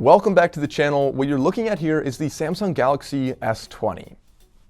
Welcome back to the channel. What you're looking at here is the Samsung Galaxy S20.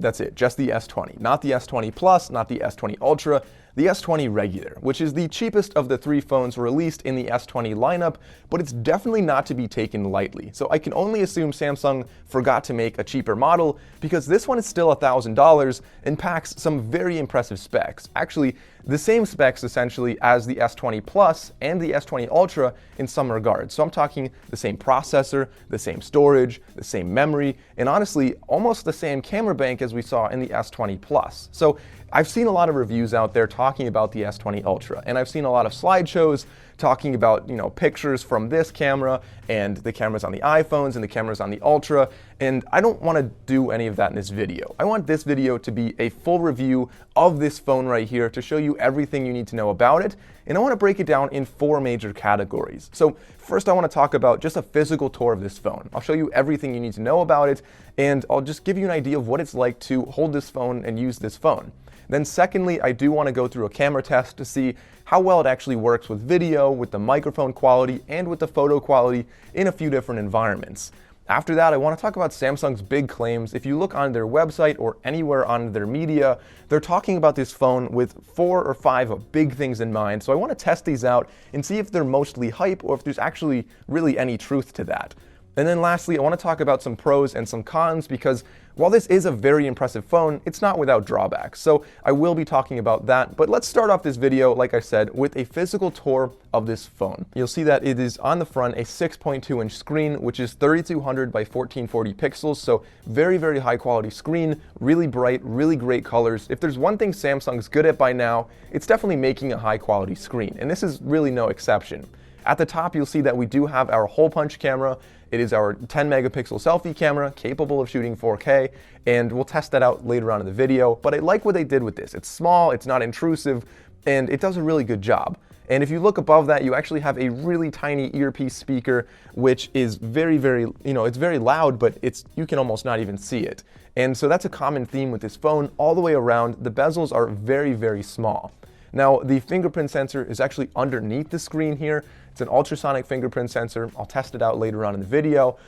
That's it, just the S20, not the S20 Plus, not the S20 Ultra, the S20 regular, which is the cheapest of the three phones released in the S20 lineup, but it's definitely not to be taken lightly. So I can only assume Samsung forgot to make a cheaper model because this one is still $1,000 and packs some very impressive specs. Actually, the same specs essentially as the S20 Plus and the S20 Ultra in some regards. So I'm talking the same processor, the same storage, the same memory, and honestly, almost the same camera bank as we saw in the S20 Plus. So I've seen a lot of reviews out there talking about the S20 Ultra, and I've seen a lot of slideshows talking about, pictures from this camera and the cameras on the iPhones and the cameras on the Ultra, and I don't want to do any of that in this video. I want this video to be a full review of this phone right here to show you everything you need to know about it, and I want to break it down in four major categories. So first I want to talk about just a physical tour of this phone. I'll show you everything you need to know about it, and I'll just give you an idea of what it's like to hold this phone and use this phone. Then secondly, I do want to go through a camera test to see how well it actually works with video, with the microphone quality, and with the photo quality in a few different environments. After that, I want to talk about Samsung's big claims. If you look on their website or anywhere on their media, they're talking about this phone with 4 or 5 big things in mind. So I want to test these out and see if they're mostly hype or if there's actually really any truth to that. And then lastly, I want to talk about some pros and some cons because while this is a very impressive phone, it's not without drawbacks. So I will be talking about that. But let's start off this video, like I said, with a physical tour of this phone. You'll see that it is on the front a 6.2-inch screen, which is 3200 by 1440 pixels. So very, very high quality screen, really bright, really great colors. If there's one thing Samsung's good at by now, it's definitely making a high quality screen. And this is really no exception. At the top, you'll see that we do have our hole punch camera. It is our 10 megapixel selfie camera capable of shooting 4K, and we'll test that out later on in the video. But I like what they did with this. It's small, it's not intrusive, and it does a really good job. And if you look above that, you actually have a really tiny earpiece speaker, which is very, very, it's very loud, but you can almost not even see it. And so that's a common theme with this phone all the way around. The bezels are very, very small. Now, the fingerprint sensor is actually underneath the screen here. It's an ultrasonic fingerprint sensor. I'll test it out later on in the video.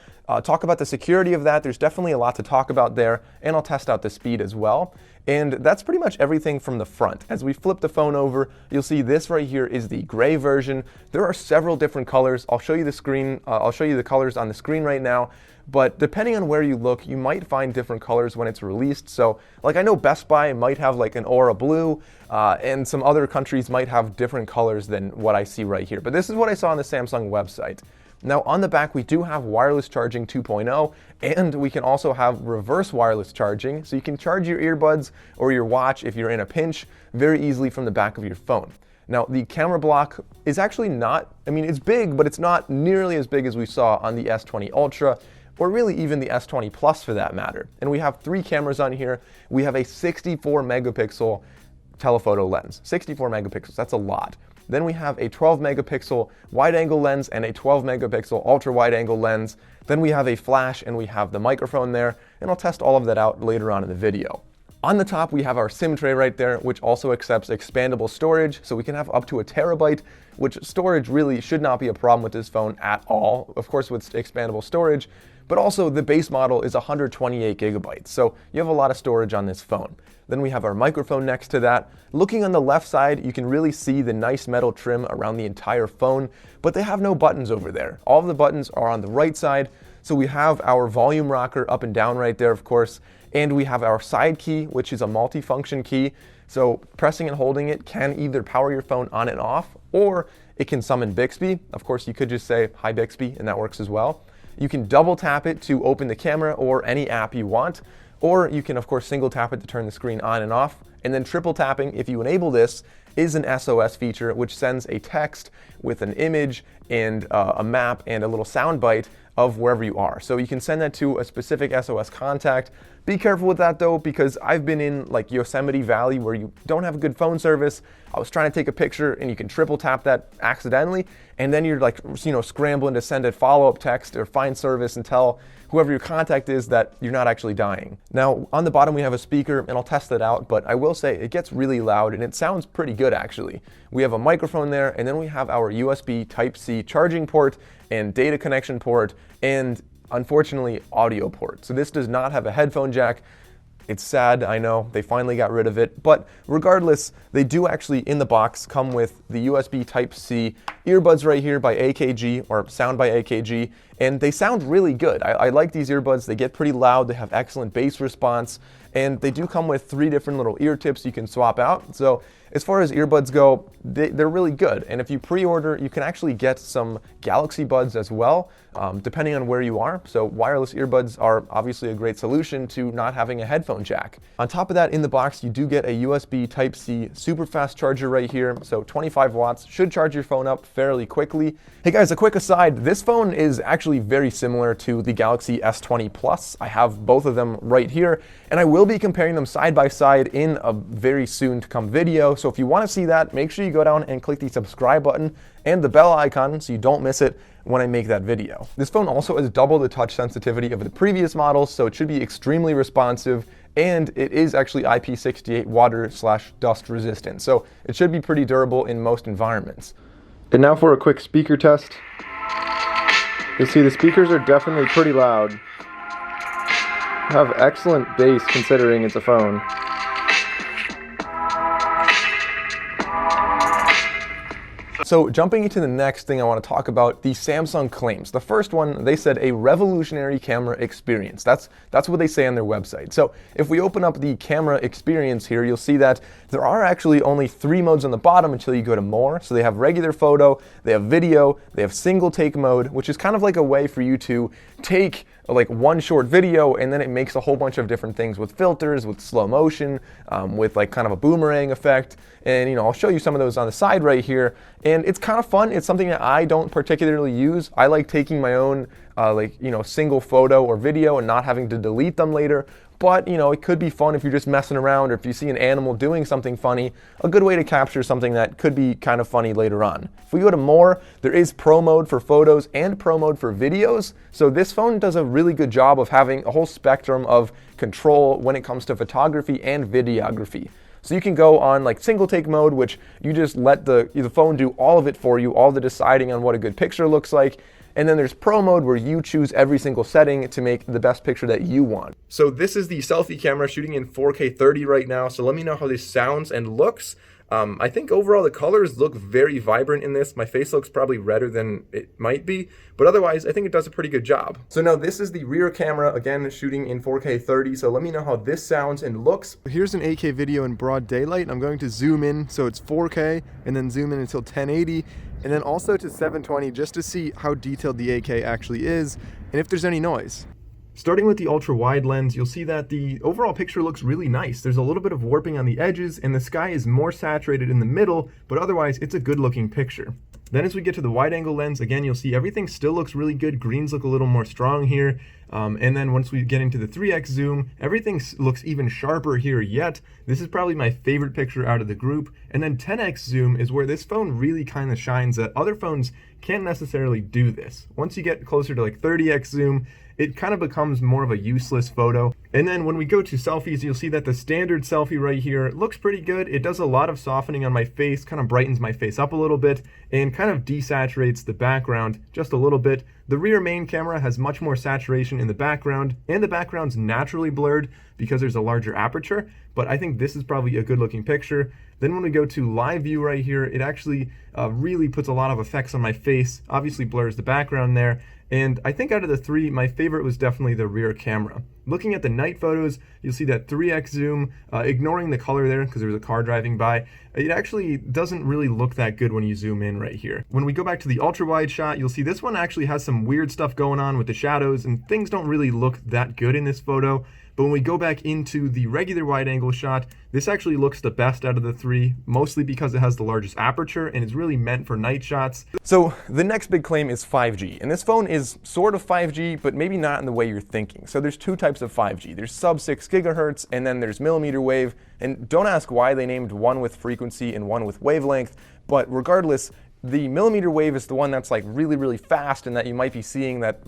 Talk about the security of that. There's definitely a lot to talk about there, and I'll test out the speed as well. And that's pretty much everything from the front. As we flip the phone over, you'll see this right here is the gray version. There are several different colors. I'll show you the screen. I'll show you the colors on the screen right now. But depending on where you look, you might find different colors when it's released. So like I know Best Buy might have like an aura blue, and some other countries might have different colors than what I see right here. But this is what I saw on the Samsung website. Now on the back, we do have wireless charging 2.0, and we can also have reverse wireless charging. So you can charge your earbuds or your watch if you're in a pinch very easily from the back of your phone. Now, the camera block is actually not, it's big, but it's not nearly as big as we saw on the S20 Ultra, or really even the S20 Plus for that matter. And we have 3 cameras on here. We have a 64 megapixel telephoto lens. 64 megapixels, that's a lot. Then we have a 12 megapixel wide angle lens and a 12 megapixel ultra wide angle lens. Then we have a flash and we have the microphone there, and I'll test all of that out later on in the video. On the top, we have our SIM tray right there, which also accepts expandable storage, so we can have up to 1 terabyte, which storage really should not be a problem with this phone at all, of course with expandable storage, but also the base model is 128 gigabytes, so you have a lot of storage on this phone. Then we have our microphone next to that. Looking on the left side, you can really see the nice metal trim around the entire phone, but they have no buttons over there. All of the buttons are on the right side, so we have our volume rocker up and down right there, of course, and we have our side key, which is a multi-function key. So pressing and holding it can either power your phone on and off, or it can summon Bixby. Of course, you could just say, "Hi Bixby," and that works as well. You can double tap it to open the camera or any app you want, or you can, of course, single tap it to turn the screen on and off. And then triple tapping, if you enable this, is an SOS feature, which sends a text with an image and a map and a little sound bite of wherever you are. So you can send that to a specific SOS contact. Be careful with that though, because I've been in like Yosemite Valley where you don't have a good phone service. I was trying to take a picture and you can triple tap that accidentally, and then you're like, scrambling to send a follow-up text or find service and tell whoever your contact is that you're not actually dying. Now on the bottom we have a speaker, and I'll test that out, but I will say it gets really loud and it sounds pretty good actually. We have a microphone there, and then we have our USB Type-C charging port, and data connection port, and unfortunately audio port. So this does not have a headphone jack. It's sad, I know, they finally got rid of it, but regardless, they do actually in the box come with the USB Type-C earbuds right here by AKG, or Sound by AKG, and they sound really good. I like these earbuds. They get pretty loud, they have excellent bass response, and they do come with 3 different little ear tips you can swap out. So as far as earbuds go, they're really good. And if you pre-order, you can actually get some Galaxy Buds as well, depending on where you are. So wireless earbuds are obviously a great solution to not having a headphone jack. On top of that, in the box, you do get a USB Type-C super fast charger right here. So 25 watts, should charge your phone up fairly quickly. Hey guys, a quick aside, this phone is actually very similar to the Galaxy S20 Plus. I have both of them right here, and I will be comparing them side by side in a very soon to come video. So if you want to see that, make sure you go down and click the subscribe button and the bell icon so you don't miss it when I make that video. This phone also has double the touch sensitivity of the previous models, so it should be extremely responsive, and it is actually IP68 water/dust resistant, so it should be pretty durable in most environments. And now for a quick speaker test. You'll see the speakers are definitely pretty loud. Have excellent bass considering it's a phone. So jumping into the next thing I want to talk about, the Samsung claims. The first one, they said a revolutionary camera experience. That's what they say on their website. So if we open up the camera experience here, you'll see that there are actually only 3 modes on the bottom until you go to more. So they have regular photo, they have video, they have single take mode, which is kind of like a way for you to take like one short video and then it makes a whole bunch of different things with filters, with slow motion, with like kind of a boomerang effect. And I'll show you some of those on the side right here. And it's kind of fun. It's something that I don't particularly use. I like taking my own single photo or video and not having to delete them later. But it could be fun if you're just messing around, or if you see an animal doing something funny, a good way to capture something that could be kind of funny later on. If we go to more, there is Pro mode for photos and Pro mode for videos. So this phone does a really good job of having a whole spectrum of control when it comes to photography and videography. So you can go on like single take mode, which you just let the phone do all of it for you, all the deciding on what a good picture looks like. And then there's Pro mode, where you choose every single setting to make the best picture that you want. So this is the selfie camera shooting in 4K 30 right now. So let me know how this sounds and looks. I think overall the colors look very vibrant in this. My face looks probably redder than it might be, but otherwise I think it does a pretty good job. So now this is the rear camera, again shooting in 4K 30, so let me know how this sounds and looks. Here's an 8K video in broad daylight. I'm going to zoom in so it's 4K and then zoom in until 1080 and then also to 720 just to see how detailed the 8K actually is and if there's any noise. Starting with the ultra-wide lens, you'll see that the overall picture looks really nice. There's a little bit of warping on the edges, and the sky is more saturated in the middle, but otherwise it's a good-looking picture. Then as we get to the wide-angle lens, again, you'll see everything still looks really good. Greens look a little more strong here. And then once we get into the 3x zoom, everything looks even sharper here yet. This is probably my favorite picture out of the group. And then 10x zoom is where this phone really kind of shines, that other phones can't necessarily do this. Once you get closer to like 30x zoom, it kind of becomes more of a useless photo. And then when we go to selfies, you'll see that the standard selfie right here looks pretty good. It does a lot of softening on my face, kind of brightens my face up a little bit, and kind of desaturates the background just a little bit. The rear main camera has much more saturation in the background, and the background's naturally blurred because there's a larger aperture, but I think this is probably a good looking picture. Then when we go to live view right here, it actually really puts a lot of effects on my face, obviously blurs the background there. And I think out of the 3, my favorite was definitely the rear camera. Looking at the night photos, you'll see that 3x zoom, ignoring the color there because there was a car driving by, it actually doesn't really look that good when you zoom in right here. When we go back to the ultra wide shot, you'll see this one actually has some weird stuff going on with the shadows, and things don't really look that good in this photo. But when we go back into the regular wide angle shot, this actually looks the best out of the 3, mostly because it has the largest aperture and is really meant for night shots. So the next big claim is 5G. And this phone is sort of 5G, but maybe not in the way you're thinking. So there's 2 types of 5G. There's sub 6 gigahertz, and then there's millimeter wave. And don't ask why they named one with frequency and one with wavelength, but regardless, the millimeter wave is the one that's like really, really fast, and that you might be seeing that,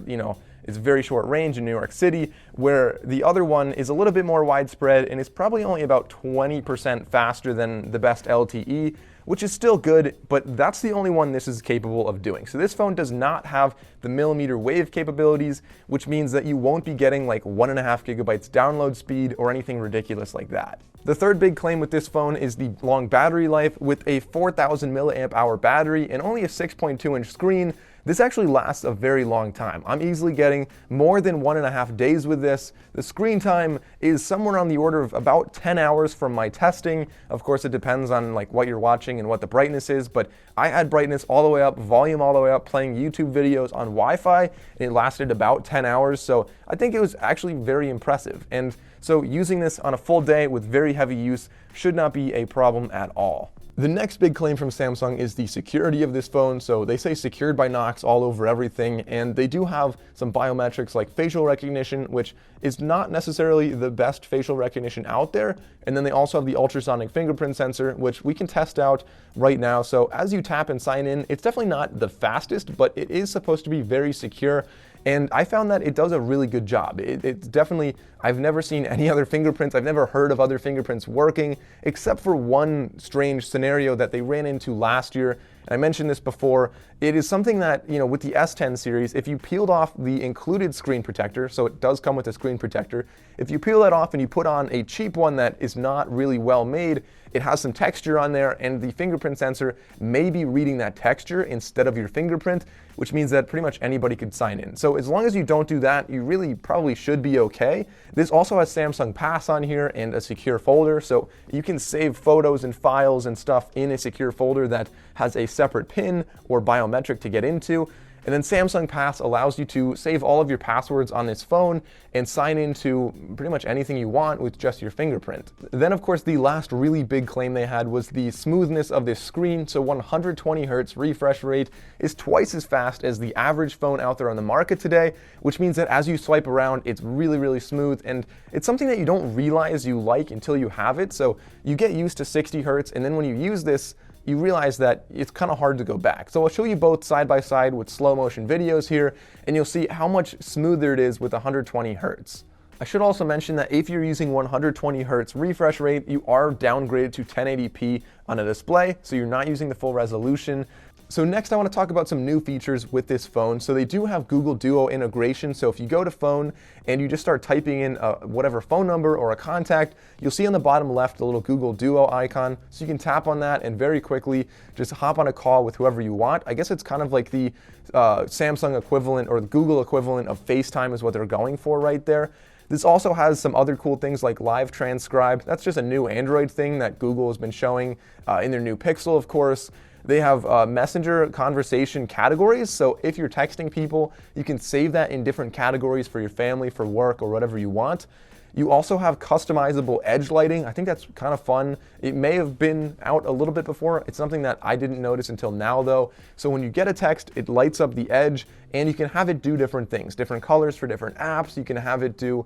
it's very short range in New York City, where the other one is a little bit more widespread and is probably only about 20% faster than the best LTE. which is still good, but that's the only one this is capable of doing. So this phone does not have the millimeter wave capabilities, which means that you won't be getting like 1.5 gigabytes download speed or anything ridiculous like that. The third big claim with this phone is the long battery life. With a 4,000 milliamp hour battery and only a 6.2-inch screen, this actually lasts a very long time. I'm easily getting more than 1.5 days with this. The screen time is somewhere on the order of about 10 hours from my testing. Of course, it depends on like what you're watching and what the brightness is, but I had brightness all the way up, volume all the way up, playing YouTube videos on Wi-Fi, and it lasted about 10 hours. So I think it was actually very impressive. And so using this on a full day with very heavy use should not be a problem at all. The next big claim from Samsung is the security of this phone. So they say secured by Knox all over everything, and they do have some biometrics like facial recognition, which is not necessarily the best facial recognition out there. And then they also have the ultrasonic fingerprint sensor, which we can test out right now. So as you tap and sign in, it's definitely not the fastest, but it is supposed to be very secure. And I found that it does a really good job. It's definitely, I've never seen any other fingerprints. I've never heard of other fingerprints working, except for one strange scenario that they ran into last year. And I mentioned this before. It is something that, with the S10 series, if you peeled off the included screen protector, so it does come with a screen protector, if you peel that off and you put on a cheap one that is not really well made, it has some texture on there, and the fingerprint sensor may be reading that texture instead of your fingerprint, which means that pretty much anybody could sign in. So as long as you don't do that, you really probably should be okay. This also has Samsung Pass on here and a secure folder, so you can save photos and files and stuff in a secure folder that has a separate PIN or biometric to get into. And then Samsung Pass allows you to save all of your passwords on this phone and sign into pretty much anything you want with just your fingerprint. Then, of course, the last really big claim they had was the smoothness of this screen. So 120 hertz refresh rate is twice as fast as the average phone out there on the market today, which means that as you swipe around, it's really, really smooth. And it's something that you don't realize you like until you have it. So you get used to 60 hertz, and then when you use this, you realize that it's kind of hard to go back. So I'll show you both side by side with slow motion videos here, and you'll see how much smoother it is with 120 hertz. I should also mention that if you're using 120 hertz refresh rate, you are downgraded to 1080p on a display, so you're not using the full resolution. So next I want to talk about some new features with this phone. So they do have Google Duo integration. So if you go to phone and you just start typing in whatever phone number or a contact, you'll see on the bottom left a little Google Duo icon. So you can tap on that and very quickly just hop on a call with whoever you want. I guess it's kind of like the Samsung equivalent or the Google equivalent of FaceTime is what they're going for right there. This also has some other cool things like live transcribe. That's just a new Android thing that Google has been showing in their new Pixel, of course. They have messenger conversation categories, so if you're texting people, you can save that in different categories for your family, for work, or whatever you want. You also have customizable edge lighting. I think that's kind of fun. It may have been out a little bit before. It's something that I didn't notice until now though. So when you get a text, it lights up the edge, and you can have it do different things, different colors for different apps. You can have it do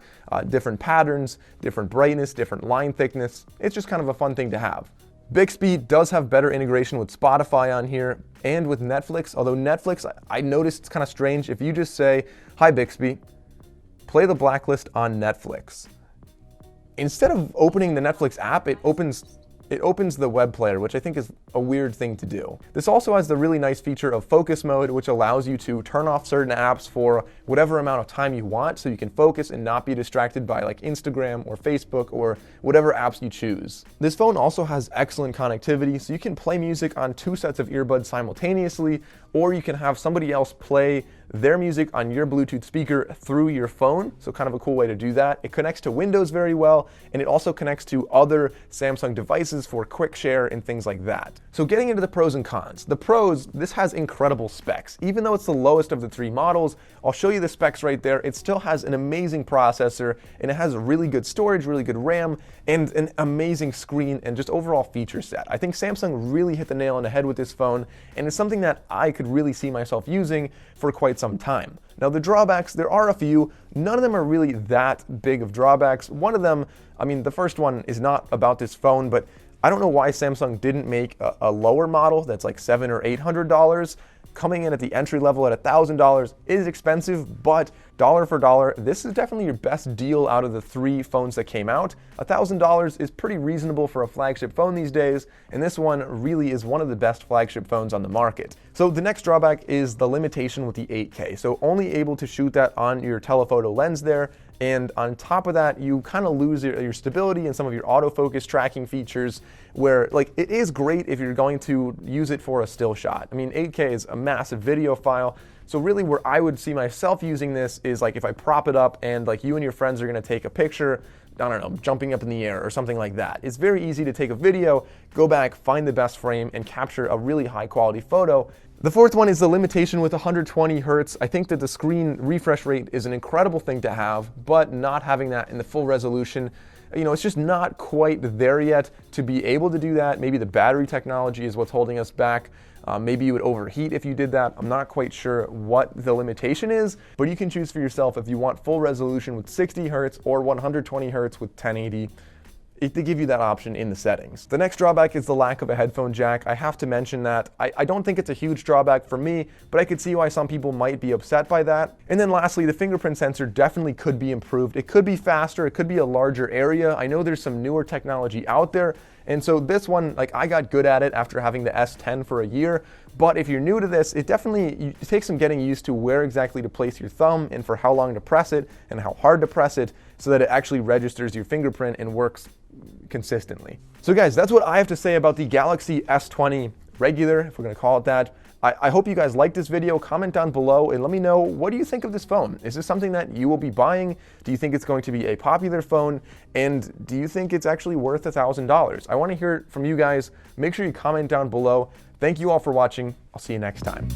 different patterns, different brightness, different line thickness. It's just kind of a fun thing to have. Bixby does have better integration with Spotify on here and with Netflix, although Netflix, I noticed it's kind of strange. If you just say, "Hi Bixby, play The Blacklist on Netflix," instead of opening the Netflix app, it opens the web player, which I think is a weird thing to do. This also has the really nice feature of focus mode, which allows you to turn off certain apps for whatever amount of time you want, so you can focus and not be distracted by like Instagram or Facebook or whatever apps you choose. This phone also has excellent connectivity, so you can play music on 2 sets of earbuds simultaneously, or you can have somebody else play their music on your Bluetooth speaker through your phone, so kind of a cool way to do that. It connects to Windows very well, and it also connects to other Samsung devices for quick share and things like that. So getting into the pros and cons. The pros, this has incredible specs. Even though it's the lowest of the 3 models, I'll show you the specs right there. It still has an amazing processor, and it has really good storage, really good RAM, and an amazing screen and just overall feature set. I think Samsung really hit the nail on the head with this phone, and it's something that I could really see myself using for quite some time. Now the drawbacks, there are a few. None of them are really that big of drawbacks. One of them, I mean, the first one is not about this phone, but I don't know why Samsung didn't make a lower model that's like $700 or $800. Coming in at the entry level at $1,000 is expensive, but dollar for dollar, this is definitely your best deal out of the 3 phones that came out. $1,000 is pretty reasonable for a flagship phone these days, and this one really is one of the best flagship phones on the market. So the next drawback is the limitation with the 8K. So only able to shoot that on your telephoto lens there, and on top of that, you kind of lose your stability and some of your autofocus tracking features, where like it is great if you're going to use it for a still shot. I mean, 8K is a massive video file. So really where I would see myself using this is like if I prop it up and like you and your friends are gonna take a picture, I don't know, jumping up in the air or something like that. It's very easy to take a video, go back, find the best frame, and capture a really high quality photo. The fourth one is the limitation with 120 Hertz. I think that the screen refresh rate is an incredible thing to have, but not having that in the full resolution, you know, it's just not quite there yet to be able to do that. Maybe the battery technology is what's holding us back. Maybe you would overheat if you did that. I'm not quite sure what the limitation is, but you can choose for yourself if you want full resolution with 60 Hertz or 120 Hertz with 1080. They give you that option in the settings. The next drawback is the lack of a headphone jack. I have to mention that. I don't think it's a huge drawback for me, but I could see why some people might be upset by that. And then lastly, the fingerprint sensor definitely could be improved. It could be faster, it could be a larger area. I know there's some newer technology out there, and so this one, like I got good at it after having the S10 for a year, but if you're new to this, it takes some getting used to where exactly to place your thumb and for how long to press it and how hard to press it so that it actually registers your fingerprint and works consistently. So guys, that's what I have to say about the Galaxy S20 regular, if we're gonna call it that. I hope you guys liked this video. Comment down below and let me know, what do you think of this phone? Is this something that you will be buying? Do you think it's going to be a popular phone? And do you think it's actually worth $1,000? I wanna hear from you guys. Make sure you comment down below. Thank you all for watching. I'll see you next time.